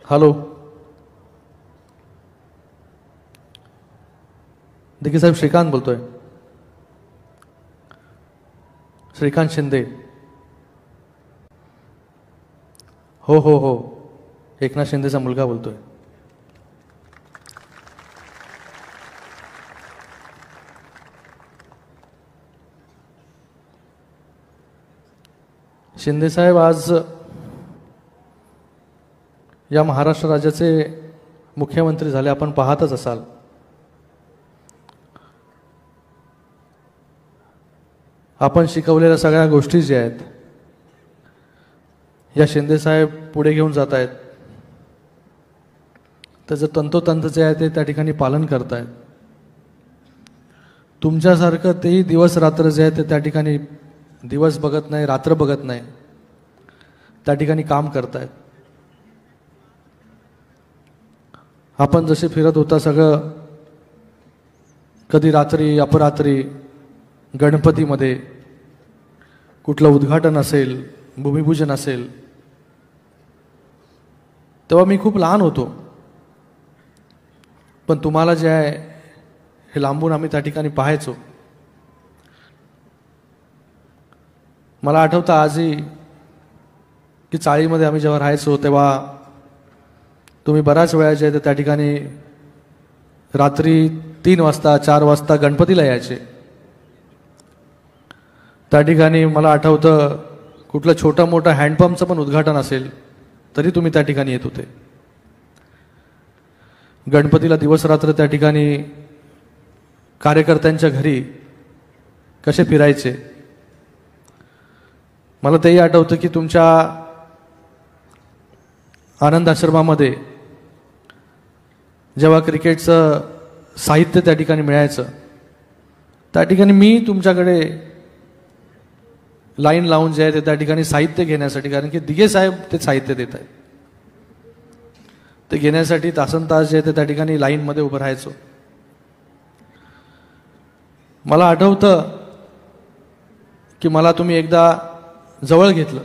Hello, Dighe साहेब, श्रीकांत बोलतोय. श्रीकांत शिंदे. हो हो हो, एकनाथ शिंदेचा मुलगा बोलतोय. शिंदे साहेब, आज या महाराष्ट्र राज्याचे मुख्यमंत्री झाले, आपण पाहतच असाल. आपण शिकवलेल्या सगळ्या गोष्टी ज्या आहेत या शिंदे साहेब पुढे घेऊन जात आहेत. त्याचं तंतोतंत जे आहे ते त्या ठिकाणी पालन करत आहेत. तुमच्यासारखं तेही दिवस रात्र जे आहे ते त्या ठिकाणी दिवस बघत नाही, रात्र बघत नाही, त्या ठिकाणी काम करतायत. आपण जसे फिरत होता सगळं, कधी रात्री अपरात्री गणपतीमध्ये कुठलं उद्घाटन असेल, भूमिपूजन असेल, तेव्हा मी खूप लहान होतो. पण तुम्हाला जे आहे हे लांबून आम्ही त्या ठिकाणी पाहायचो. मला आठवतं आजही की चाळीमध्ये आम्ही जेव्हा राहायचो तेव्हा तुम्ही बऱ्याच वेळा जे त्या ठिकाणी रात्री 3 वाजता 4 वाजता गणपतीला यायचे. त्या ठिकाणी मला आठवतं कुठलं छोटं मोठं हँडपंपचं पण उद्घाटन असेल तरी तुम्ही त्या ठिकाणी येत होते. गणपतीला दिवस रात्र त्या ठिकाणी कार्यकर्त्यांच्या घरी कसे फिरायचे. मला तेही आठवतं की तुमच्या आनंद आश्रमामध्ये जेव्हा क्रिकेटचं साहित्य त्या ठिकाणी मिळायचं, त्या ठिकाणी मी तुमच्याकडे लाईन लावून जे आहे ते त्या ठिकाणी साहित्य घेण्यासाठी, कारण की दिघे साहेब ते साहित्य देत आहेत, ते घेण्यासाठी तासनतास जे आहे ते त्या ठिकाणी लाईनमध्ये उभं राहायचो. मला आठवतं की मला तुम्ही एकदा जवळ घेतलं.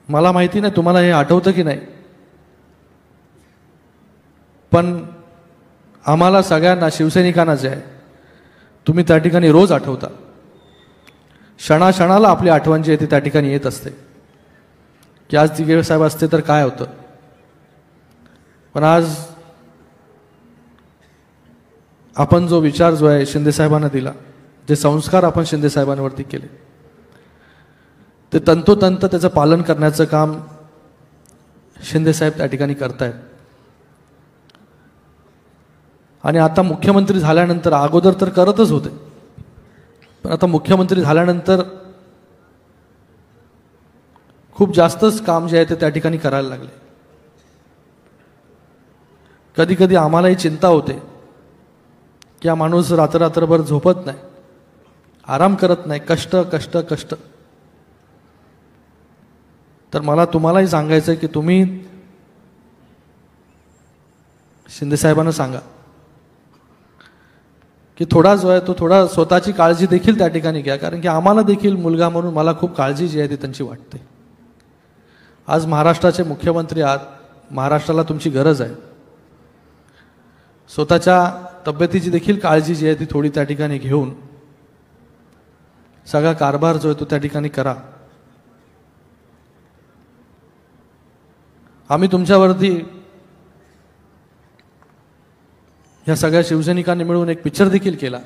मला माहिती नाही तुम्हाला हे आठवतं की नाही, पण आम्हाला सगळ्यांना शिवसैनिकांना जे आहे तुम्ही त्या ठिकाणी रोज आठवता. क्षणाक्षणाला आपली आठवण जी आहे ती त्या ठिकाणी येत असते की आज दिघे साहेब असते तर काय होतं. पण आज आपण जो विचार जो आहे शिंदे साहेबांना दिला, जे संस्कार आपण शिंदे साहेबांवरती केले, ते तंतोतंत त्याचं पालन करण्याचं काम शिंदे साहेब त्या ठिकाणी करतायत. आणि आता मुख्यमंत्री झाल्यानंतर, अगोदर तर करतच होते, पण आता मुख्यमंत्री झाल्यानंतर खूप जास्तच काम जे आहे ते त्या ठिकाणी करायला लागले. कधी कधी आम्हालाही चिंता होते की हा माणूस रात्रभर झोपत नाही, आराम करत नाही, कष्ट कष्ट कष्ट. तर मला तुम्हालाही सांगायचं आहे की तुम्ही शिंदे साहेबांना सांगा की थोडा जो आहे तो थोडा स्वतःची काळजी देखील त्या ठिकाणी घ्या, कारण की आम्हाला देखील मुलगा म्हणून मला खूप काळजी जी आहे ती त्यांची वाटते. आज महाराष्ट्राचे मुख्यमंत्री आहात, महाराष्ट्राला तुमची गरज आहे. स्वतःच्या तब्येतीची देखील काळजी जी आहे ती थोडी त्या ठिकाणी घेऊन सगळा कारभार जो आहे तो त्या ठिकाणी करा. आम्ही तुमच्यावरती ह्या सगळ्या शिवसैनिकांनी मिळून एक पिक्चर देखील केला,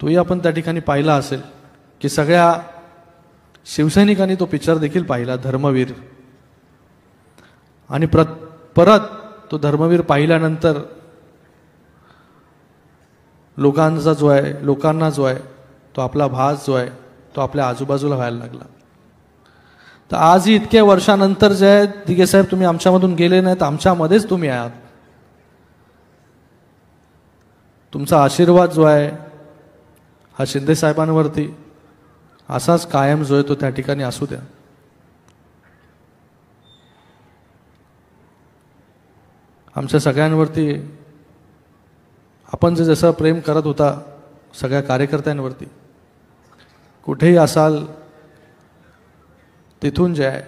तोही आपण त्या ठिकाणी पाहिला असेल की सगळ्या शिवसैनिकांनी तो पिक्चर देखील पाहिला, धर्मवीर. आणि परत तो धर्मवीर पाहिल्यानंतर लोकांना जो आहे तो आपला भास जो आहे तो आपल्या आजूबाजूला व्हायला लागला. तर आजही इतक्या वर्षानंतर जे आहे दिघे साहेब तुम्ही आमच्यामधून गेले नाहीत, आमच्यामध्येच तुम्ही आहात. तुमचा आशीर्वाद जो आहे हा शिंदे साहेबांवरती असाच कायम जो आहे तो त्या ठिकाणी असू द्या. आमच्या सगळ्यांवरती आपण जे जसं प्रेम करत होता सगळ्या कार्यकर्त्यांवरती, कुठेही असाल तिथून जे आहे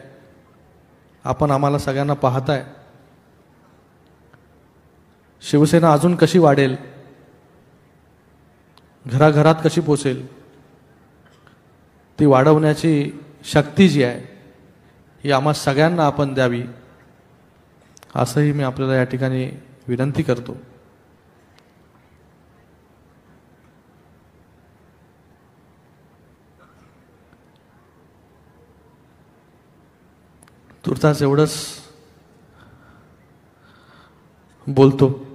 आपण आम्हाला सगळ्यांना पाहताय, शिवसेना अजून कशी वाढेल, घराघरात कशी पोचेल, ती वाढवण्याची शक्ती जी आहे ही आम्हा सगळ्यांना आपण द्यावी, असंही मी आपल्याला या ठिकाणी विनंती करतो. तुर्तास एवढंच बोलतो.